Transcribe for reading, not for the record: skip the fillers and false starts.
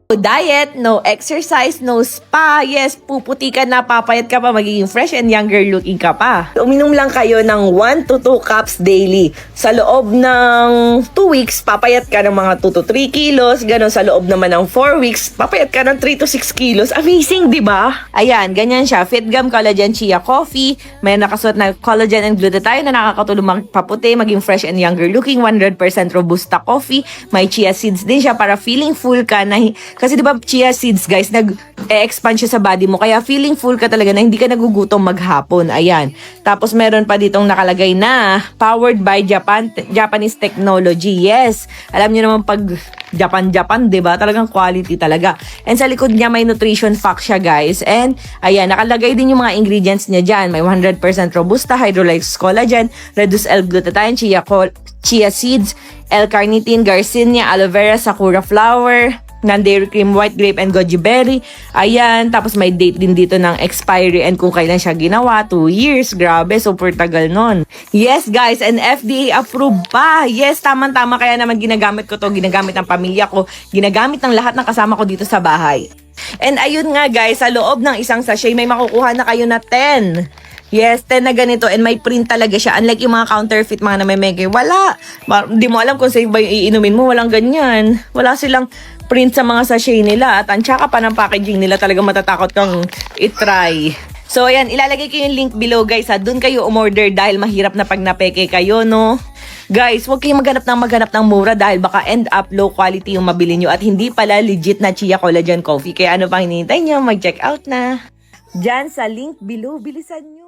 No diet, no exercise, no spa. Yes, puputi ka na, papayat ka pa, magiging fresh and younger looking ka pa. Uminom lang kayo ng 1 to 2 cups daily. Sa loob ng 2 weeks, papayat ka ng mga 2 to 3 kilos. Ganon, sa loob naman ng 4 weeks, papayat ka ng 3 to 6 kilos. Amazing, di ba? Ayan, ganyan siya. FitGum Collagen Chia Coffee. May nakasuot na collagen and glutathione na nakakatulong magpaputi, maging fresh and younger looking. 100% Robusta coffee. May chia seeds din siya para feeling full ka na. Kasi di ba chia seeds guys, nag-expand siya sa body mo. Kaya feeling full ka talaga na hindi ka nagugutom maghapon. Ayan. Tapos meron pa ditong nakalagay na powered by Japanese technology. Yes. Alam niyo naman pag Japan, di ba? Talagang quality talaga. And sa likod niya may nutrition fact siya guys. And ayan, nakalagay din yung mga ingredients niya dyan. May 100% Robusta, hydrolyzed collagen, reduced L-glutathione, chia seeds, L-carnitine, garcinia, aloe vera, sakura flower, non-dairy cream, white grape, and goji berry. Ayan, tapos may date din dito ng expiry and kung kailan siya ginawa, 2 years. Grabe, super tagal nun. Yes, guys, and FDA approved pa. Yes, tamang-tama, kaya naman ginagamit ko to, ginagamit ng pamilya ko, ginagamit ng lahat ng kasama ko dito sa bahay. And ayun nga, guys, sa loob ng isang sachet, may makukuha na kayo na 10. Yes, 10 na ganito and may print talaga siya. Unlike yung mga counterfeit, mga namemeke, wala. Hindi mo alam kung safe ba yung iinumin mo, walang ganyan. Wala silang print sa mga sachet nila at ang tsaka pa ng packaging nila, talagang matatakot kang itry. So ayan, ilalagay ko yung link below guys ha. Doon kayo umorder dahil mahirap na pag napeke kayo, no? Guys, huwag kayong maghanap ng mura dahil baka end up low quality yung mabili nyo at hindi pala legit na Chia Collagen Coffee. Kaya ano pang hinihintay nyo, mag-check out na. Diyan sa link below, bilisan nyo.